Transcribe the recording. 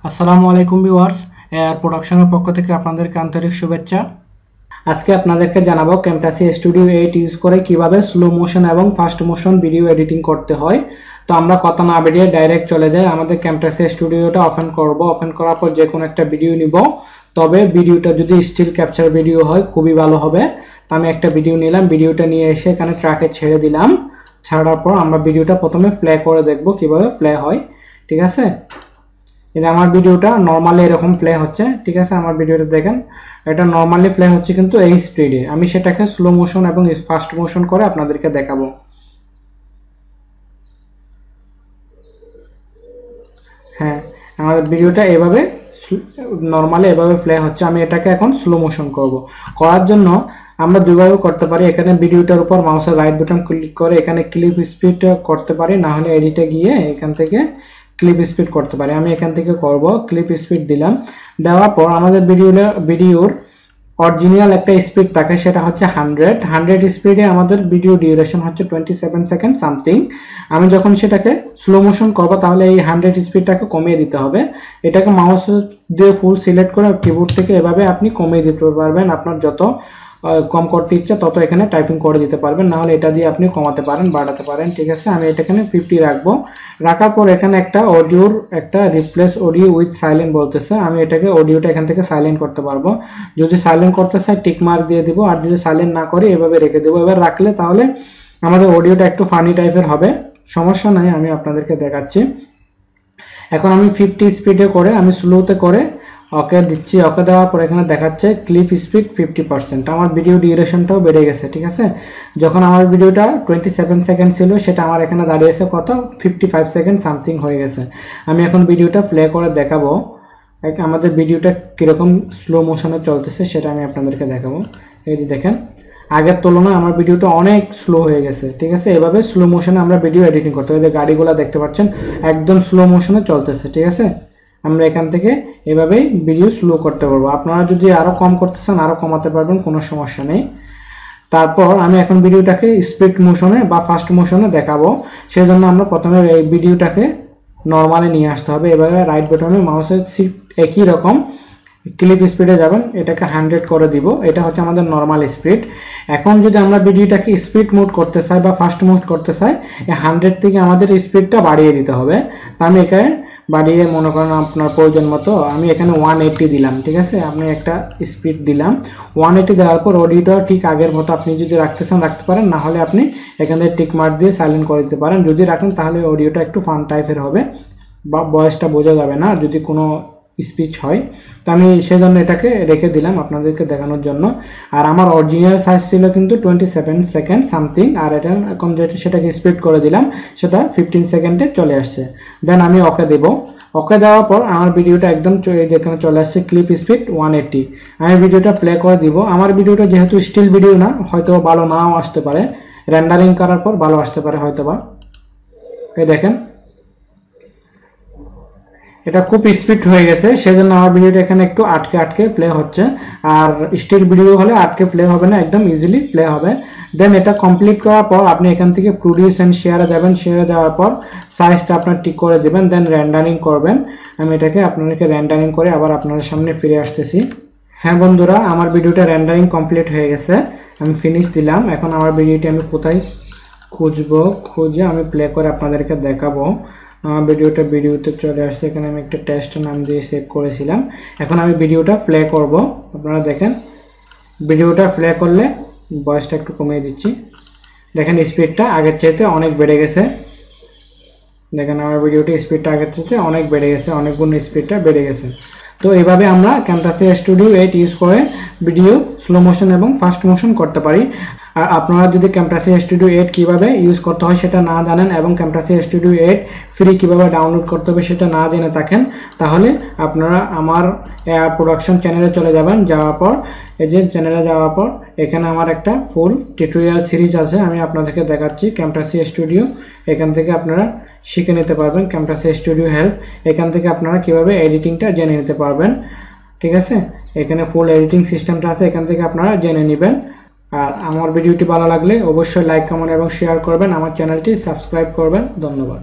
আসসালামু আলাইকুম viewers, AR প্রোডাকশনের পক্ষ থেকে আপনাদেরকে আন্তরিক শুভেচ্ছা। আজকে আপনাদেরকে জানাবো ক্যামটাসি স্টুডিও 8 ইউজ করে কিভাবে স্লো মোশন এবং ফাস্ট মোশন ভিডিও এডিটিং করতে হয়। তো আমরা কথা না বেরিয়ে ডাইরেক্ট চলে যাই আমাদের ক্যামটাসি স্টুডিওটা ওপেন করব। ওপেন করার পর যে কোনো একটা ভিডিও নিব, তবে ভিডিওটা যদি স্টিল ক্যাপচার ভিডিও হয় খুবই ভালো হবে। তো আমি একটা ভিডিও নিলাম, ভিডিওটা নিয়ে এসে এখানে ট্র্যাকে ছেড়ে দিলাম। ছাড়ার পর আমরা ভিডিওটা প্রথমে প্লে করে দেখব কিভাবে প্লে হয়। ঠিক আছে, এই আমার ভিডিওটা নরমালি এরকম প্লে হচ্ছে। ঠিক আছে, আমার ভিডিওটা দেখেন, এটা নরমালি প্লে হচ্ছে কিন্তু এই স্পিডে। আমি সেটাকে স্লো মোশন এবং ফাস্ট মোশন করে আপনাদেরকে দেখাবো। হ্যাঁ, আমাদের ভিডিওটা এভাবে নরমালি এভাবে প্লে হচ্ছে। আমি এটাকে এখন স্লো মোশন করব। করার জন্য আমরা দুইভাবে করতে পারি। এখানে ভিডিওটার উপর মাউসের রাইট বাটন ক্লিক করে এখানে ক্লিপ স্পিড করতে পারি, না হলে এডিটে গিয়ে এখান থেকে ক্লিপ স্পিড করতে পারি। আমি এখান থেকে করব, ক্লিপ স্পিড দিলাম। দেওয়ার পর আমাদের ভিডিওর অরিজিনাল একটা স্পিড থাকে, সেটা হচ্ছে 100 স্পিডে আমাদের ভিডিও ডিউরেশন হচ্ছে 27 সেকেন্ড সামথিং। আমি যখন সেটাকে স্লো মোশন করব তাহলে এই 100 স্পিডটাকে কমিয়ে দিতে হবে। এটাকে মাউস দিয়ে ফুল সিলেক্ট করে কিবোর্ড থেকে এভাবে আপনি কমিয়ে দিতে পারবেন। আপনার যত কম করতে ইচ্ছা তত এখানে টাইপিং করে দিতে পারবেন, না হলে এটা দিয়ে আপনি কমাতে পারেন, বাড়াতে পারেন। ঠিক আছে, আমি এটা এখানে 50 রাখবো। রাখার পর এখানে একটা অডিওর একটা রিপ্লেস অডিও উইথ সাইলেন্ট বলতেছে। আমি এটাকে অডিওটা এখান থেকে সাইলেন্ট করতে পারবো। যদি সাইলেন্ট করতে চাই টিক মার্ক দিয়ে দিব, আর যদি সাইলেন্ট না করি এভাবে রেখে দেবো। এবার রাখলে তাহলে আমাদের অডিওটা একটু ফানি টাইপের হবে। সমস্যা নাই, আমি আপনাদেরকে দেখাচ্ছি। এখন আমি 50 স্পিডে করে আমি স্লোতে করে ওকে দিচ্ছি। ওকে দেওয়ার পর এখানে দেখাচ্ছে ক্লিপ স্পিড 50%। আমার ভিডিও ডিউরেশনটাও বেড়ে গেছে। ঠিক আছে, যখন আমার ভিডিওটা 27 সেকেন্ড ছিল সেটা আমার এখানে দাঁড়িয়েছে কত, 55 সেকেন্ড সামথিং হয়ে গেছে। আমি এখন ভিডিওটা প্লে করে দেখাবো আমাদের ভিডিওটা কিরকম স্লো মোশনে চলতেছে, সেটা আমি আপনাদেরকে দেখাবো। এই যে দেখেন, আগের তুলনায় আমার ভিডিওটা অনেক স্লো হয়ে গেছে। ঠিক আছে, এভাবে স্লো মোশনে আমরা ভিডিও এডিটিং করতে হবে। যে গাড়িগুলো দেখতে পাচ্ছেন একদম স্লো মোশনে চলতেছে। ঠিক আছে, আমরা এখান থেকে এভাবেই ভিডিও স্লো করতে পারবো। আপনারা যদি আরো কম করতে চান আরো কমাতে পারবেন, কোনো সমস্যা নেই। তারপর আমি এখন ভিডিওটাকে স্পিড মোশনে বা ফাস্ট মোশনে দেখাবো। সেজন্য আমরা প্রথমে এই ভিডিওটাকে নরমালি নিয়ে আসতে হবে। এভাবে রাইট বাটনে মাউসের একই রকম ক্লিপ স্পিডে যাবেন, এটাকে 100 করে দিব। এটা হচ্ছে আমাদের নরমাল স্পিড। এখন যদি আমরা ভিডিওটাকে স্পিড মোড করতে চাই বা ফাস্ট মোড করতে চাই, এই 100 থেকে আমাদের স্পিডটা বাড়িয়ে দিতে হবে। তা আমি এখানে বাড়িয়ে মনে করেন আপনার প্রয়োজন মতো আমি এখানে 180 দিলাম। ঠিক আছে, আমি একটা স্পিড দিলাম 180। দেওয়ার পর অডিওটা ঠিক আগের মতো আপনি যদি রাখতে চান রাখতে পারেন, না হলে আপনি এখানে টিক মার্ক দিয়ে সাইলেন্ট করে দিতে পারেন। যদি রাখেন তাহলে অডিওটা একটু ফান টাইপের হবে বা ভয়েসটা বোঝা যাবে না যদি কোনো স্পিচ হয়। তো আমি সেজন্য এটাকে রেখে দিলাম আপনাদেরকে দেখানোর জন্য। আর আমার অরিজিনাল সাইজ ছিল কিন্তু 27 সেকেন্ড সামথিং, আর এটা এখন যেটা সেটাকে স্পিড করে দিলাম, সেটা 15 সেকেন্ডে চলে আসছে। দেন আমি ওকে দেব। ওকে দেওয়ার পর আমার ভিডিওটা একদম যেখানে চলে আসছে ক্লিপ স্পিড 180। আমি ভিডিওটা প্লে করে দিব। আমার ভিডিওটা যেহেতু স্টিল ভিডিও না, হয়তো ভালো নাও আসতে পারে, রেন্ডারিং করার পর ভালো আসতে পারে হয়তোবা। এই দেখেন এটা খুব স্পিড হয়ে গেছে, সেজন্য আমার ভিডিওটা এখানে একটু আটকে আটকে প্লে হচ্ছে। আর স্টিল ভিডিও হলে আটকে প্লে হবে না, একদম ইজিলি প্লে হবে। দেন এটা কমপ্লিট করার পর আপনি এখান থেকে প্রডিউস এন্ড শেয়ারে যাবেন। শেয়ারে যাওয়ার পর সাইজটা আপনার ঠিক করে দেবেন, দেন রেন্ডারিং করবেন। আমি এটাকে আপনাদেরকে রেন্ডারিং করে আবার আপনাদের সামনে ফিরে আসতেছি। হ্যাঁ বন্ধুরা, আমার ভিডিওটা রেন্ডারিং কমপ্লিট হয়ে গেছে, আমি ফিনিশ দিলাম। এখন আমার ভিডিওটি আমি কোথায় খুঁজবো, খুঁজে আমি প্লে করে আপনাদেরকে দেখাবো। ভিডিওতে চলে আসছে। এখানে আমি একটা টেস্ট নাম দিয়ে সেভ করেছিলাম। এখন আমি ভিডিওটা প্লে করব। আপনারা দেখেন ভিডিওটা প্লে করলে ভয়েসটা একটু কমিয়ে দিচ্ছি। দেখেন স্পিডটা আগের চাইতে অনেক বেড়ে গেছে। দেখেন আমার ভিডিওটা স্পিডটা আগের চাইতে অনেক বেড়ে গেছে, অনেক গুণ স্পিডটা বেড়ে গেছে। তো এভাবে আমরা ক্যামটাসি স্টুডিও 8 ইউজ করে ভিডিও স্লো মোশন এবং ফাস্ট মোশন করতে পারি। আর আপনারা যদি ক্যামটাসি স্টুডিও 8 কিভাবে ইউজ করতে হয় সেটা না জানেন এবং ক্যামটাসি স্টুডিও 8 ফ্রি কিভাবে ডাউনলোড করতে হবে সেটা না জেনে থাকেন, তাহলে আপনারা আমার এআর প্রোডাকশন চ্যানেলে চলে যাবেন। যাওয়ার পর এই যে চ্যানেলে যাওয়ার পর এখানে আমার একটা ফুল টিউটোরিয়াল সিরিজ আছে, আমি আপনাদেরকে দেখাচ্ছি ক্যামটাসি স্টুডিও। এখান থেকে আপনারা শিখে নিতে পারবেন ক্যামটাসি স্টুডিও হেল্প। এখান থেকে আপনারা কিভাবে এডিটিংটা জেনে নিতে পারবেন। ঠিক আছে, এখানে ফুল এডিটিং সিস্টেমটা আছে, এখান থেকে আপনারা জেনে নেবেন। আর আমার ভিডিওটি ভালো লাগলে অবশ্যই লাইক, কমেন্ট এবং শেয়ার করবেন। আমার চ্যানেলটি সাবস্ক্রাইব করবেন। ধন্যবাদ।